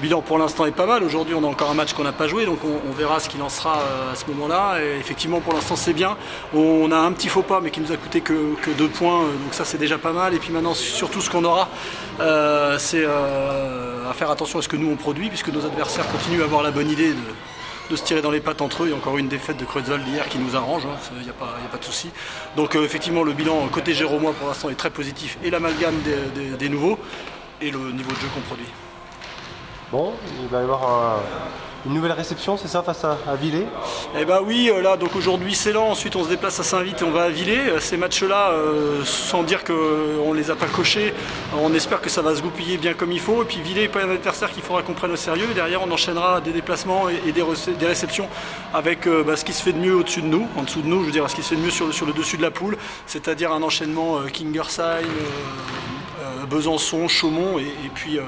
bilan pour l'instant est pas mal. Aujourd'hui on a encore un match qu'on n'a pas joué, donc on verra ce qu'il en sera à ce moment-là. Et effectivement pour l'instant c'est bien. On a un petit faux pas mais qui nous a coûté que 2 points, donc ça c'est déjà pas mal. Et puis maintenant surtout ce qu'on aura, c'est à faire attention à ce que nous on produit, puisque nos adversaires continuent à avoir la bonne idée de se tirer dans les pattes entre eux. Il y a encore une défaite de Kreuzval d'hier qui nous arrange, il n'y a pas de souci. Donc effectivement le bilan côté géromois pour l'instant est très positif, et l'amalgame des nouveaux et le niveau de jeu qu'on produit. Bon, il va y avoir une nouvelle réception, c'est ça, face à Villers? Eh bien oui, là donc aujourd'hui c'est Lens, ensuite on se déplace à Saint-Vite et on va à Villers. Ces matchs-là, sans dire qu'on ne les a pas cochés, on espère que ça va se goupiller bien comme il faut. Et puis Villers n'est pas un adversaire qu'il faudra qu'on prenne au sérieux. Et derrière on enchaînera des déplacements et des réceptions avec ce qui se fait de mieux au-dessus de nous, en dessous de nous, je veux dire ce qui se fait de mieux sur le dessus de la poule, c'est-à-dire un enchaînement Kingersheim, Besançon, Chaumont et puis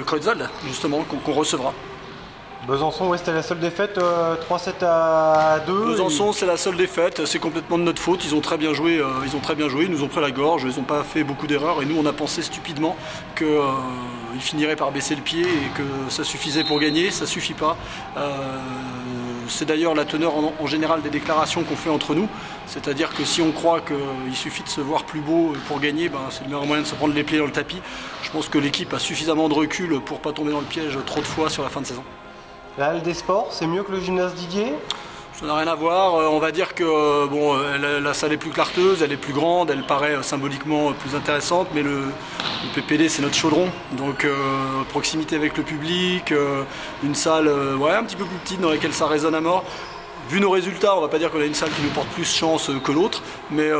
Kreuzval, justement, qu'on recevra. Besançon, ouais, c'était la seule défaite, 3-7-2. Besançon, c'est la seule défaite, c'est complètement de notre faute. Ils ont très bien joué, ils nous ont pris la gorge, ils n'ont pas fait beaucoup d'erreurs, et nous on a pensé stupidement qu'ils finiraient par baisser le pied et que ça suffisait pour gagner. Ça suffit pas. C'est d'ailleurs la teneur en général des déclarations qu'on fait entre nous, c'est-à-dire que si on croit qu'il suffit de se voir plus beau pour gagner, c'est le meilleur moyen de se prendre les pieds dans le tapis. Je pense que l'équipe a suffisamment de recul pour ne pas tomber dans le piège trop de fois sur la fin de saison. La Halle des Sports, c'est mieux que le gymnase Didier? Ça n'a rien à voir. On va dire que la salle est plus clarteuse, elle est plus grande, elle paraît symboliquement plus intéressante, mais le PPD c'est notre chaudron, donc proximité avec le public, une salle un petit peu plus petite dans laquelle ça résonne à mort. Vu nos résultats, on ne va pas dire qu'on a une salle qui nous porte plus chance que l'autre, mais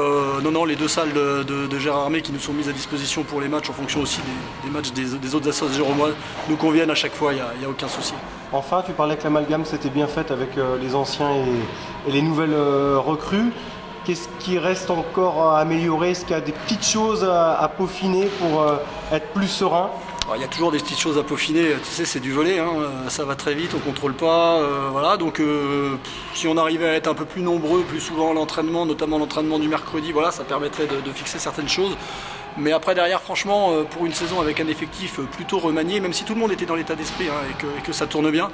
non, les deux salles de Gérard Armé qui nous sont mises à disposition pour les matchs en fonction aussi des matchs des autres assos géromois nous conviennent à chaque fois, il n'y a aucun souci. Enfin, tu parlais que l'amalgame s'était bien fait avec les anciens et les nouvelles recrues. Qu'est-ce qui reste encore à améliorer? Est-ce qu'il y a des petites choses à peaufiner pour être plus serein? Il y a toujours des petites choses à peaufiner, tu sais, c'est du volley, ça va très vite, on ne contrôle pas, voilà, donc si on arrivait à être un peu plus nombreux, plus souvent à l'entraînement, notamment l'entraînement du mercredi, voilà, ça permettrait de fixer certaines choses. Mais après derrière, franchement, pour une saison avec un effectif plutôt remanié, même si tout le monde était dans l'état d'esprit et que ça tourne bien,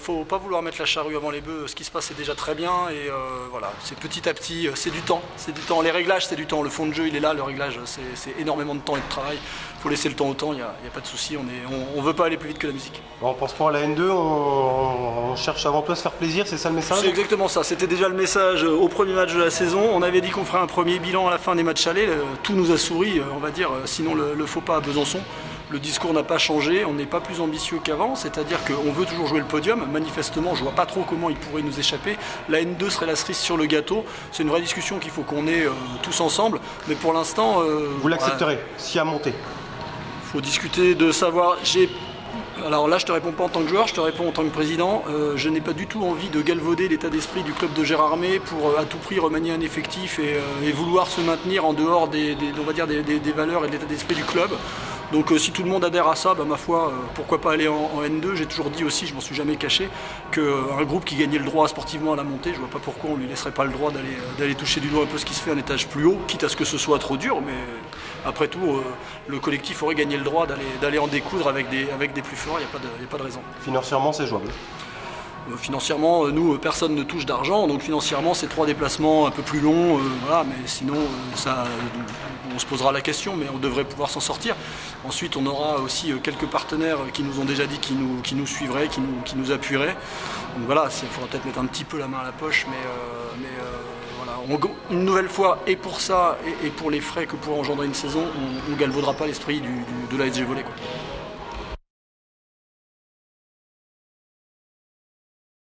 faut pas vouloir mettre la charrue avant les bœufs. Ce qui se passe est déjà très bien, et voilà, c'est petit à petit, c'est du temps. Les réglages c'est du temps, le fond de jeu il est là, le réglage c'est énormément de temps et de travail. Il faut laisser le temps au temps, il n'y a pas de souci, on veut pas aller plus vite que la musique. Bon, on pense pas à la N2, on cherche avant tout à se faire plaisir, c'est ça le message? C'est exactement ça, c'était déjà le message au premier match de la saison. On avait dit qu'on ferait un premier bilan à la fin des matchs allés, tout nous a souri, on va dire, sinon le faux pas à Besançon. Le discours n'a pas changé, on n'est pas plus ambitieux qu'avant, c'est-à-dire qu'on veut toujours jouer le podium. Manifestement, je vois pas trop comment il pourrait nous échapper. La N2 serait la cerise sur le gâteau. C'est une vraie discussion qu'il faut qu'on ait tous ensemble, mais pour l'instant... Vous l'accepterez, s'il y a monté? Il faut discuter de savoir... Alors là, je te réponds pas en tant que joueur, je te réponds en tant que président. Je n'ai pas du tout envie de galvauder l'état d'esprit du club de Gérard Armé pour à tout prix remanier un effectif et vouloir se maintenir en dehors on va dire des valeurs et de l'état d'esprit du club. Donc si tout le monde adhère à ça, ma foi, pourquoi pas aller en N2. J'ai toujours dit aussi, je m'en suis jamais caché, qu'un groupe qui gagnait le droit sportivement à la montée, je vois pas pourquoi on lui laisserait pas le droit d'aller toucher du doigt un peu ce qui se fait un étage plus haut, quitte à ce que ce soit trop dur, mais après tout, le collectif aurait gagné le droit d'aller en découdre avec des plus forts, il n'y a pas de raison. Financièrement, c'est jouable? Financièrement, nous, personne ne touche d'argent, donc financièrement, c'est 3 déplacements un peu plus longs, voilà, mais sinon, on se posera la question, mais on devrait pouvoir s'en sortir. Ensuite, on aura aussi quelques partenaires qui nous ont déjà dit qu'ils nous suivraient, qui nous appuieraient. Donc voilà, il faudra peut-être mettre un petit peu la main à la poche, mais voilà, une nouvelle fois, et pour ça, et pour les frais que pourrait engendrer une saison, on ne galvaudera pas l'esprit de l'ASG Volley, quoi.